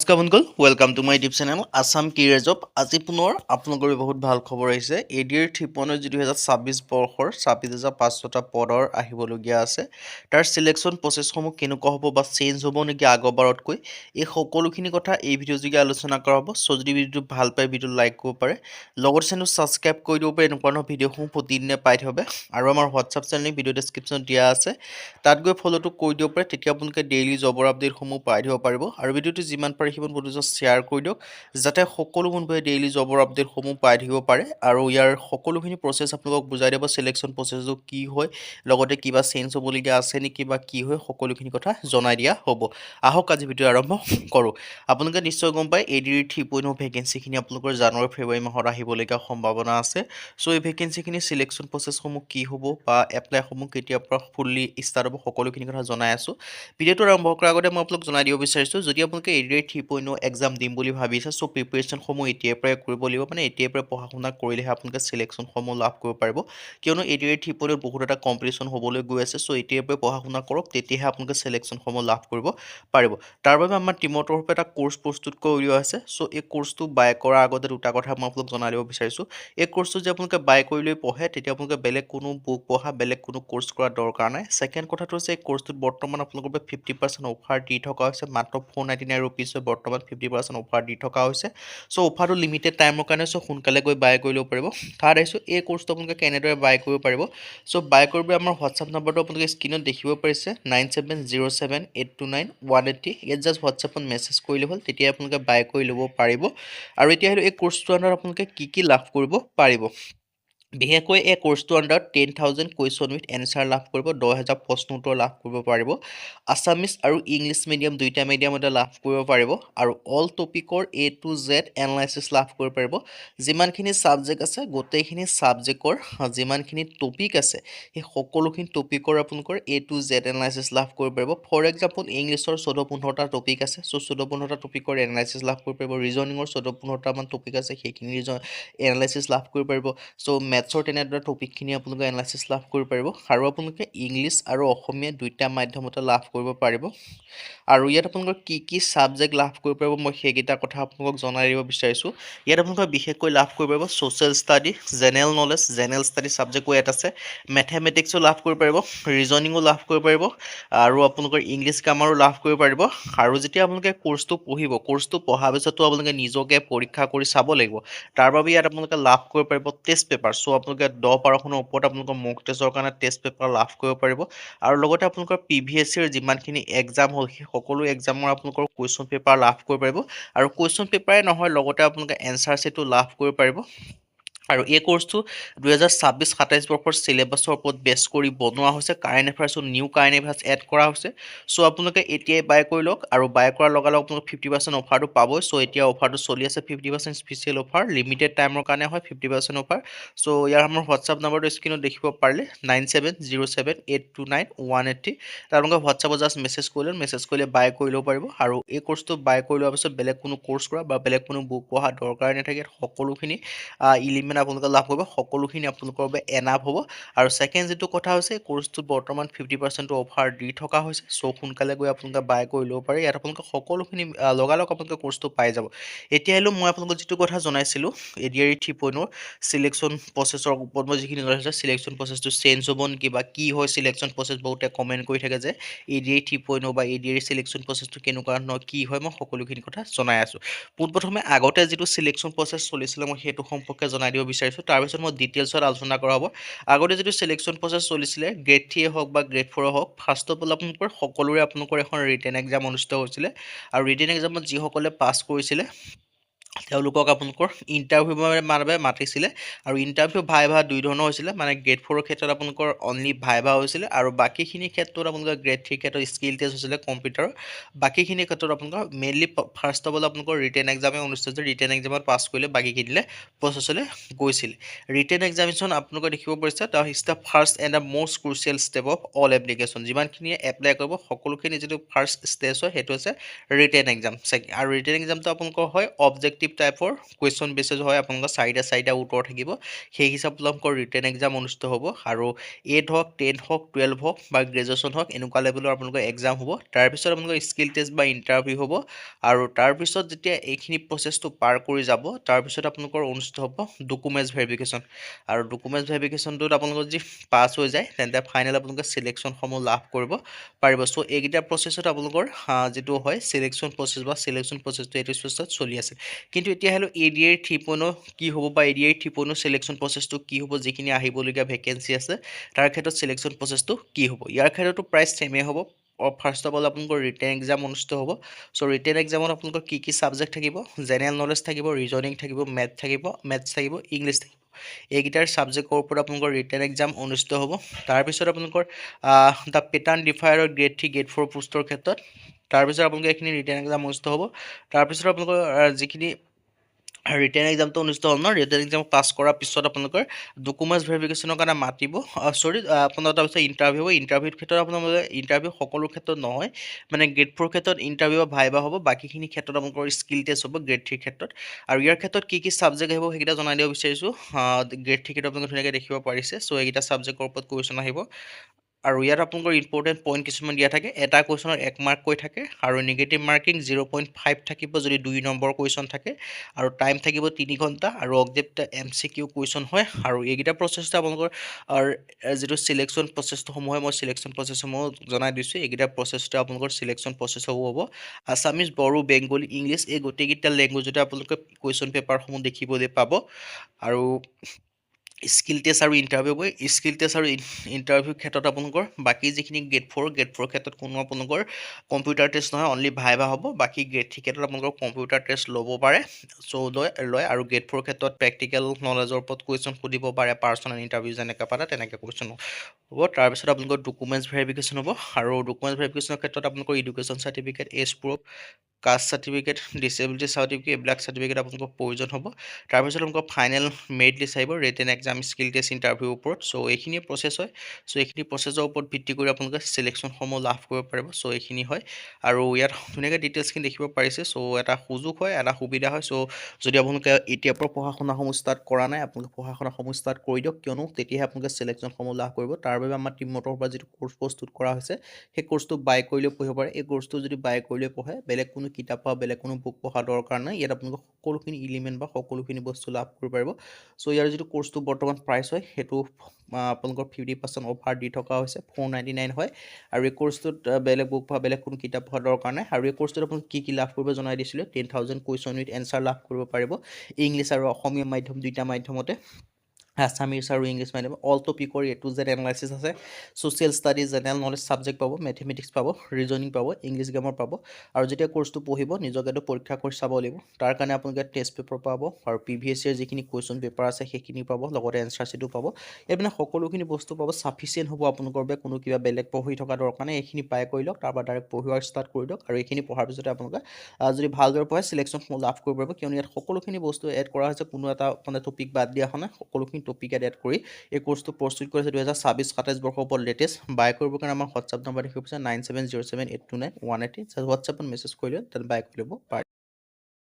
নমস্কাৰ বন্ধুসকল, welcome to my YouTube channel Assam career job. আজি পুনৰ আপোনালোকৰ বহুত ভাল খবৰ আহিছে। ADR 3.0 যি 2026 বৰ্ষৰ 26,500টা পদৰ আহিবলগীয়া আছে। তাৰ চিলেকশ্যন প্ৰচেছসমূহ কেনেকুৱা হ'ব বা চেঞ্জ হ'ব নেকি আগৰবাৰতকৈ, এই সকলোখিনি কথা এই ভিডিঅ' যোগে আলোচনা কৰা হ'ব। চ' যদি ভিডিঅ'টো ভাল পায় ভিডিঅ'টো লাইক কৰিব পাৰে, লগত চেনেল ছাবস্ক্ৰাইব কৰি দিব পাৰে এনেকুৱা ধৰণৰ ভিডিঅ'সমূহ প্ৰতিদিনে পাই থাকিব। আৰু আমাৰ হোৱাটছআপ চেনেল ভিডিঅ' ডেছক্ৰিপশ্যনত দিয়া আছে, তাত গৈ ফ'ল'টো কৰি দিব পাৰে। তেতিয়া আপোনালোকে ডেইলি জবৰ আপডেটসমূহ পাই থাকিব পাৰিব। আৰু ভিডিঅ'টো যিমান পাৰে সিমান বন্ধুজন শ্বেয়াৰ কৰি দিয়ক, যাতে সকলো বন্ধুৱে ডেইলি জবৰ আপডেটসমূহ পাই থাকিব পাৰে। আৰু ইয়াৰ সকলোখিনি প্ৰচেছ আপোনালোকক বুজাই দিব, চিলেকশ্যন প্ৰচেছটো কি হয়, লগতে কিবা চেঞ্জ হ'বলগীয়া আছে নেকি বা কি হয়, সকলোখিনি কথা জনাই দিয়া হ'ব। আহক আজি ভিডিঅ' আৰম্ভ কৰোঁ। আপোনালোকে নিশ্চয় গম পায় ADR 3.0 ভেকেঞ্চিখিনি আপোনালোকৰ জানুৱাৰী ফেব্ৰুৱাৰী মাহত আহিবলগীয়া সম্ভাৱনা আছে। চ' এই ভেকেঞ্চিখিনি চিলেকশ্যন প্ৰচেছসমূহ কি হ'ব বা এপ্লাইসমূহ কেতিয়াৰ পৰা ফুল্লি ষ্টাৰ্ট হ'ব, সকলোখিনি কথা জনাই আছোঁ। ভিডিঅ'টো আৰম্ভ কৰাৰ আগতে মই আপোনালোক জনাই দিব বিচাৰিছোঁ, যদি আপোনালোকে ADR 3.0 এক্সাম দিম বুলি ভাবিছে, চ' প্ৰিপেৰেশ্যনসমূহ এতিয়াৰ পৰাই কৰিব লাগিব। মানে এতিয়াৰ পৰাই পঢ়া শুনা কৰিলেহে আপোনালোকে চিলেকশ্যনসমূহ লাভ কৰিব পাৰিব। কিয়নো ADR 3.0 বহুত এটা কম্পিটিশ্যন হ'বলৈ গৈ আছে। চ' এতিয়াৰ পৰাই পঢ়া শুনা কৰক, তেতিয়াহে আপোনালোকে চিলেকশ্যনসমূহ লাভ কৰিব পাৰিব। তাৰ বাবে আমাৰ টিমৰ তৰফৰ পৰা এটা কোৰ্চ প্ৰস্তুত কৰি উলিওৱা হৈছে। চ' এই কোৰ্চটো বাই কৰাৰ আগতে দুটা কথা মই আপোনালোক জনাই দিব বিচাৰিছোঁ। এই কোৰ্চটো যে আপোনালোকে বাই কৰি লৈ পঢ়ে, তেতিয়া আপোনালোকে বেলেগ কোনো বুক পঢ়া, বেলেগ কোনো কোৰ্চ কৰাৰ দৰকাৰ নাই। ছেকেণ্ড কথাটো হৈছে, এই কোৰ্চটোত বৰ্তমান আপোনালোকৰ বাবে 50% অফাৰ দি থকা হৈছে। মাত্ৰ 499 ৰুপিছত বৰ্তমান 50% অফাৰ দি থকা হৈছে। চ' অফাৰটো লিমিটেড টাইমৰ কাৰণে, চ' সোনকালে গৈ বাই কৰি ল'ব পাৰিব। থাৰ্ড আহিছোঁ, এই কোৰ্চটো আপোনালোকে কেনেদৰে বাই কৰিব পাৰিব। চ' বাই কৰিবলৈ আমাৰ হোৱাটছআপ নম্বৰটো আপোনালোকে স্ক্ৰীণত দেখিব পাৰিছে, 9707829180। ইয়াত জাষ্ট হোৱাটছআপত মেছেজ কৰিলে হ'ল, তেতিয়া আপোনালোকে বাই কৰি ল'ব পাৰিব। আৰু এতিয়া আহিলোঁ, এই কোৰ্চটোৰ আণ্ডাৰত আপোনালোকে কি লাভ কৰিব পাৰিব। বিশেষকৈ এই কোৰ্চটোৰ আণ্ডাৰত 10,000 কুৱেশ্যন উইথ এনচাৰ লাভ কৰিব, 10,000 প্ৰশ্ন উত্তৰ লাভ কৰিব পাৰিব। আছামিজ আৰু ইংলিছ মিডিয়াম দুইটা মিডিয়ামতে লাভ কৰিব পাৰিব। আৰু অল টপিকৰ A to Z এনালাইচিছ লাভ কৰিব পাৰিব। যিমানখিনি ছাবজেক্ট আছে, গোটেইখিনি ছাবজেক্টৰ যিমানখিনি টপিক আছে, সেই সকলোখিনি টপিকৰ আপোনালোকৰ A to Z এনালাইচিছ লাভ কৰিব পাৰিব। ফৰ এক্সাম্পল, ইংলিছৰ 14-15টা টপিক আছে। চ' 14-15টা টপিকৰ এনালাইচিছ লাভ কৰিব পাৰিব। ৰিজনিঙৰ 14-15টামান টপিক আছে, সেইখিনি এনালাইচিছ লাভ কৰিব পাৰিব। চ' মেথছৰ তেনেদৰে টপিকখিনি আপোনালোকে এনালাইচিছ লাভ কৰিব পাৰিব। আৰু আপোনালোকে ইংলিছ আৰু অসমীয়া দুইটা মাধ্যমতে লাভ কৰিব পাৰিব। আৰু ইয়াত আপোনালোকৰ কি ছাবজেক্ট লাভ কৰিব পাৰিব, মই সেইকেইটা কথা আপোনালোকক জনাই দিব বিচাৰিছোঁ। ইয়াত আপোনালোকে বিশেষকৈ লাভ কৰিব পাৰিব social study, general knowledge, general study ছাবজেক্টো ইয়াত আছে। মেথমেটিক্সো লাভ কৰিব পাৰিব, ৰিজনিঙো লাভ কৰিব পাৰিব, আৰু আপোনালোকৰ ইংলিছ গ্ৰামাৰো লাভ কৰিব পাৰিব। আৰু যেতিয়া আপোনালোকে কোৰ্চটো পঢ়িব, কোৰ্চটো পঢ়াৰ পিছতো আপোনালোকে নিজকে পৰীক্ষা কৰি চাব লাগিব। তাৰ বাবে ইয়াত আপোনালোকে লাভ কৰিব পাৰিব টেষ্ট পেপাৰ। চ' আপোনালোকে 10-12খনৰ ওপৰত আপোনালোকৰ মক টেষ্টৰ কাৰণে টেষ্ট পেপাৰ লাভ কৰিব পাৰিব। আৰু লগতে আপোনালোকৰ PVSCৰ যিমানখিনি এক্সাম হ'ল, সেই সকলো এক্সামৰ আপোনালোকৰ কুৱেশ্যন পেপাৰ লাভ কৰিব পাৰিব। আৰু কুৱেশ্যন পেপাৰে নহয়, লগতে আপোনালোকে এনচাৰ শ্বীটো লাভ কৰিব পাৰিব। আৰু এই কোৰ্চটো 2026-27 বৰ্ষৰ চিলেবাছৰ ওপৰত বেছ কৰি বনোৱা হৈছে। কাৰেণ্ট এফেয়াৰ্ছো নিউ কাৰেণ্ট এফেয়াৰ্ছ এড কৰা হৈছে। চ' আপোনালোকে এতিয়াই বাই কৰি লওক, আৰু বাই কৰাৰ লগে লগে আপোনালোকে 50% অফাৰটো পাবই। চ' এতিয়া অফাৰটো চলি আছে, 50% স্পেচিয়েল অফাৰ, লিমিটেড টাইমৰ কাৰণে হয় 50% অফাৰ। চ' ইয়াৰ আমাৰ হোৱাটছআপ নম্বৰটো স্ক্ৰীণত দেখিব পাৰিলে, 9707829180। তাৰ আপোনালোকে হোৱাটছআপত জাষ্ট মেছেজ কৰিলে বাই কৰি ল'ব পাৰিব। আৰু এই কোৰ্চটো বাই কৰি লোৱাৰ পিছত বেলেগ কোনো কোৰ্চ কৰা বা বেলেগ কোনো বুক পঢ়া দৰকাৰ নাথাকে। সকলোখিনি ইলিমেণ্ট আপোনালোকে লাভ কৰিব, সকলোখিনি আপোনালোকৰ বাবে এনাফ হ'ব। আৰু ছেকেণ্ড যিটো কথা হৈছে, কোৰ্চটোত বৰ্তমান 50% অফাৰ দি থকা হৈছে। চ' সোনকালে গৈ আপোনালোকে বাই কৰি ল'ব পাৰে। ইয়াত আপোনালোকে সকলোখিনি লগালগ আপোনালোকে কোৰ্চটো পাই যাব। এতিয়া আহিলোঁ, মই আপোনালোকক যিটো কথা জনাইছিলোঁ, ADR 3.0 চিলেকশ্যন প্ৰচেছৰ ওপৰত মই যিখিনি জনাইছোঁ, চিলেকশ্যন প্ৰচেছটো চেঞ্জ হ'ব নেকি বা কি হয় চিলেকশ্যন প্ৰচেছ, বহুতে কমেণ্ট কৰি থাকে যে ADR 3.0 বা ADR চিলেকশ্যন প্ৰচেছটো কেনেকুৱা ধৰণৰ কি হয়, মই সকলোখিনি কথা জনাই আছোঁ। পোনপ্ৰথমে আগতে যিটো চিলেকশ্যন প্ৰচেছ চলিছিলে, মই সেইটো সম্পৰ্কে জনাই দিব বিচাৰিছোঁ। তাৰপিছত মই ডিটেইলছত আলোচনা কৰা হ'ব। আগতে যিটো চিলেকশ্যন প্ৰচেছ চলিছিলে, গ্ৰেড 3 হওক বা গ্ৰেড 4 হওক, ফাৰ্ষ্ট অফ অল সকলোৰে আপোনালোকৰ এখন ৰিটেন এক্সাম অনুষ্ঠিত হৈছিলে। আৰু ৰিটেন এক্সামত যিসকলে পাছ কৰিছিলে, তেওঁলোকক আপোনালোকৰ ইণ্টাৰভিউ বাবে মাতিছিলে। আৰু ইণ্টাৰভিউ ভাইভা দুই ধৰণৰ হৈছিলে। মানে গ্ৰেড 4ৰ ক্ষেত্ৰত আপোনালোকৰ অনলি ভাইভা হৈছিলে, আৰু বাকীখিনিৰ ক্ষেত্ৰত আপোনালোকৰ গ্ৰেড 3 ক্ষেত্ৰত স্কিল টেষ্ট হৈছিলে কম্পিউটাৰৰ। বাকীখিনিৰ ক্ষেত্ৰত আপোনালোকৰ মেইনলি ফাৰ্ষ্ট অফ অল আপোনালোকৰ ৰিটেন এক্সামে অনুষ্ঠিত হৈছে। ৰিটেন এক্সামত পাছ কৰিলে বাকীখিনিলে প্ৰচেছলৈ গৈছিল। ৰিটেন এক্সামিনেশ্যন আপোনালোকে দেখিব পাৰিছে, the is the first and the most crucial step of all application. যিমানখিনিয়ে এপ্লাই কৰিব, সকলোখিনি যিটো ফাৰ্ষ্ট ষ্টেজ হয়, সেইটো হৈছে ৰিটেন এক্সাম। আৰু ৰিটেন এক্সামটো আপোনালোকৰ হয় অবজেক্টিভ অবজেক্টিভ টাইপৰ কুৱেশ্যন বেচিছ হয় আপোনালোকৰ চাৰিটা উত্তৰ থাকিব সেই হিচাপত আপোনালোকৰ ৰিটেন এক্সাম অনুষ্ঠিত হ'ব আৰু 8 হওক 10 হওক 12 হওক বা গ্ৰেজুৱেশ্যন হওক এনেকুৱা লেভেলৰ আপোনালোকৰ এক্সাম হ'ব তাৰপিছত আপোনালোকৰ স্কিল টেষ্ট বা ইণ্টাৰভিউ হ'ব আৰু তাৰপিছত যেতিয়া এইখিনি প্ৰচেছটো পাৰ কৰি যাব তাৰপিছত আপোনালোকৰ অনুষ্ঠিত হ'ব ডকুমেণ্টছ ভেৰিফিকেশ্যন আৰু ডকুমেণ্টছ ভেৰিফিকেশ্যনটোত আপোনালোকৰ যদি পাছ হৈ যায় তেন্তে ফাইনেল আপোনালোকে চিলেকশ্যনসমূহ লাভ কৰিব পাৰিব চ' এইকেইটা প্ৰচেছত আপোনালোকৰ যিটো হয় চিলেকশ্যন প্ৰচেছ বা চিলেকশ্যন প্ৰচেছটো এইটো প্ৰচেছত চলি আছে কিন্তু এতিয়া হ'লে ADR 3.0 কি হ'ব বা ADR 3.0 চিলেকশ্যন প্ৰচেছটো কি হ'ব যিখিনি আহিবলগীয়া ভেকেঞ্চি আছে তাৰ ক্ষেত্ৰত চিলেকশ্যন প্ৰচেছটো কি হ'ব ইয়াৰ ক্ষেত্ৰতো প্ৰায় ছেমে হ'ব ফাৰ্ষ্ট অফ অল আপোনালোকৰ ৰিটেন এক্সাম অনুষ্ঠিত হ'ব চ' ৰিটেন এক্সামত আপোনালোকৰ কি ছাবজেক্ট থাকিব জেনেৰেল নলেজ থাকিব ৰিজনিং থাকিব মেথছ থাকিব ইংলিছ থাকিব এইকেইটাৰ ছাবজেক্টৰ ওপৰত আপোনালোকৰ ৰিটেন এক্সাম অনুষ্ঠিত হ'ব তাৰপিছত আপোনালোকৰ দ্য পেটাৰ্ণ ডিফায়াৰৰ গ্ৰেড 3 গ্ৰেড 4 পোষ্টৰ ক্ষেত্ৰত তাৰপিছত আপোনালোকৰ এইখিনি ৰিটেন এক্সাম অনুষ্ঠিত হ'ব তাৰপিছত আপোনালোকৰ যিখিনি ৰিটেন এক্সামটো অনুষ্ঠিত হ'ল ন ৰিটেন এক্সাম পাছ কৰাৰ পিছত আপোনালোকৰ ডকুমেণ্টছ ভেৰিফিকেশ্যনৰ কাৰণে মাতিব আপোনাৰ তাৰপিছত ইণ্টাৰভিউৰ ক্ষেত্ৰত আপোনালোকে ইণ্টাৰভিউ সকলো ক্ষেত্ৰত নহয় মানে গ্ৰেড 4 ক্ষেত্ৰত ইণ্টাৰভিউ ভাইবা হ'ব বাকীখিনি ক্ষেত্ৰত আপোনালোকৰ স্কিল টেষ্ট হ'ব গ্ৰেড 3 ক্ষেত্ৰত আৰু ইয়াৰ ক্ষেত্ৰত কি ছাবজেক্ট আহিব সেইকেইটা জনাই দিব বিচাৰিছোঁ গ্ৰেড 3 ক্ষেত্ৰত আপোনালোকে ধুনীয়াকৈ দেখিব পাৰিছে চ' এইকেইটা ছাবজেক্টৰ ওপৰত কুৱেশ্যন আহিব আৰু ইয়াত আপোনালোকৰ ইম্পৰ্টেণ্ট পইণ্ট কিছুমান দিয়া থাকে এটা কুৱেশ্যনত 1 মাৰ্ককৈ থাকে আৰু নিগেটিভ মাৰ্কিং 0.5 থাকিব যদি 2 নম্বৰ কুৱেশ্যন থাকে আৰু টাইম থাকিব 3 ঘণ্টা আৰু অবজেক্টিভ MCQ কুৱেশ্যন হয় আৰু এইকেইটা প্ৰচেছতে আপোনালোকৰ যিটো চিলেকশ্যন প্ৰচেছসমূহ হয় মই চিলেকশ্যন প্ৰচেছসমূহ জনাই দিছোঁ এইকেইটা প্ৰচেছতে আপোনালোকৰ চিলেকশ্যন প্ৰচেছসমূহ হ'ব আছামিজ বড়ো বেংগলী ইংলিছ এই গোটেইকেইটা লেংগুৱেজতে আপোনালোকে কুৱেশ্যন পেপাৰসমূহ দেখিবলৈ পাব আৰু স্কিল টেষ্ট আৰু ইণ্টাৰভিউ হ'ব স্কিল টেষ্ট আৰু ইণ্টাৰভিউৰ ক্ষেত্ৰত আপোনালোকৰ বাকী যিখিনি গ্ৰেড 4 ক্ষেত্ৰত কোনো আপোনালোকৰ কম্পিউটাৰ টেষ্ট নহয় অনলি ভাইভা হ'ব বাকী গ্ৰেড 3 ক্ষেত্ৰত আপোনালোকৰ কম্পিউটাৰ টেষ্ট ল'ব পাৰে চ' লয় আৰু গ্ৰেড 4 ক্ষেত্ৰত প্ৰেক্টিকেল নলেজৰ ওপৰত কুৱেশ্যন সুধিব পাৰে পাৰ্চনেল ইণ্টাৰভিউ যেনেকৈ পাতে তেনেকৈ কুৱেশ্যন হ'ব তাৰপিছত আপোনালোকৰ ডকুমেণ্টছ ভেৰিফিকেশ্যন হ'ব আৰু ডকুমেণ্টছ ভেৰিফিকেশ্যনৰ ক্ষেত্ৰত আপোনালোকৰ education certificate age proof caste certificate disability certificate এইবিলাক চাৰ্টিফিকেট আপোনালোকৰ প্ৰয়োজন হ'ব তাৰপিছত আপোনালোকৰ ফাইনেল মেৰিট লিষ্ট আহিব ৰিটেন এক্সাম স্কিল টেষ্ট ইণ্টাৰভিউৰ ওপৰত চ' এইখিনি প্ৰচেছ হয় চ' এইখিনি প্ৰচেছৰ ওপৰত ভিত্তি কৰি আপোনালোকে চিলেকশ্যনসমূহ লাভ কৰিব পাৰিব চ' এইখিনি হয় আৰু ইয়াত ধুনীয়াকৈ ডিটেইলছখিনি দেখিব পাৰিছে চ' এটা সুযোগ হয় এটা সুবিধা হয় চ' যদি আপোনালোকে এতিয়াৰ পৰা পঢ়া শুনাসমূহ ষ্টাৰ্ট কৰা নাই আপোনালোকে পঢ়া শুনাসমূহ ষ্টাৰ্ট কৰি দিয়ক কিয়নো তেতিয়াহে আপোনালোকে চিলেকশ্যনসমূহ লাভ কৰিব তাৰ বাবে আমাৰ টিমতৰ পৰা যিটো কোৰ্চ প্ৰস্তুত কৰা হৈছে সেই কোৰ্চটো বাই কৰিলেও পঢ়িব পাৰে এই কোৰ্চটো যদি বাই কৰিলেও পঢ়ে বেলেগ কোনো কিতাপ বা বেলেগ কোনো বুক পঢ়া দৰকাৰ নাই ইয়াত আপোনালোকে সকলোখিনি এলিমেণ্ট বা সকলোখিনি বস্তু লাভ কৰিব পাৰিব চ' ইয়াৰ যিটো কোৰ্চটো বৰ্তমান প্ৰাইচ হয় সেইটো আপোনালোকৰ 50% অফাৰ দি থকা হৈছে 499 হয় আৰু এই কোৰ্চটোত বেলেগ বুক বা বেলেগ কোনো কিতাপ পঢ়া দৰকাৰ নাই আৰু এই কোৰ্চটোত আপোনালোকে কি লাভ কৰিব জনাই দিছিলোঁ 10,000 কুৱেশ্যন উইথ এনচাৰ লাভ কৰিব পাৰিব ইংলিছ আৰু অসমীয়া মাধ্যম দুইটা মাধ্যমতে আছামিজ আৰু ইংলিছ মাধ্যম অল টপিকৰ A to Z এনালাইচিছ আছে social studies general knowledge subject পাব মেথমেটিক্স পাব ৰিজনিং পাব ইংলিছ গ্ৰামাৰ পাব আৰু যেতিয়া কোৰ্চটো পঢ়িব নিজকে পৰীক্ষা কৰি চাব লাগিব তাৰ কাৰণে আপোনালোকে টেষ্ট পেপাৰ পাব আৰু PVSC যিখিনি কুৱেশ্যন পেপাৰ আছে সেইখিনি পাব লগতে এনচাৰ শ্বীটো পাব ইয়াত মানে সকলোখিনি বস্তু পাব ছাফিচিয়েণ্ট হ'ব আপোনালোকৰ বাবে কোনো কিবা বেলেগ পঢ়ি থকা দৰকাৰ নাই এইখিনি পাই কৰি লওক তাৰপৰা ডাইৰেক্ট পঢ়িব ষ্টাৰ্ট কৰি দিয়ক আৰু এইখিনি পঢ়াৰ পিছতে আপোনালোকে যদি ভালদৰে পঢ়ে চিলেকশ্যনসমূহ লাভ কৰিব পাৰিব কিয়নো ইয়াত সকলোখিনি বস্তু এড কৰা হৈছে কোনো এটা মানে টপিক বাদ দিয়া হোৱা নাই সকলোখিনি টপিক এড কৰি এই কোৰ্চটো প্ৰস্তুত কৰিছে 2026-27 বৰ্ষৰ ওপৰত লেটেষ্ট বাই কৰিবৰ কাৰণে আমাৰ হোৱাটছআপ নম্বৰ দেখিব পাৰিছে 9707829180 হোৱাটছআপত মেছেজ কৰিলে তাত বাই কৰি ল'ব পাৰে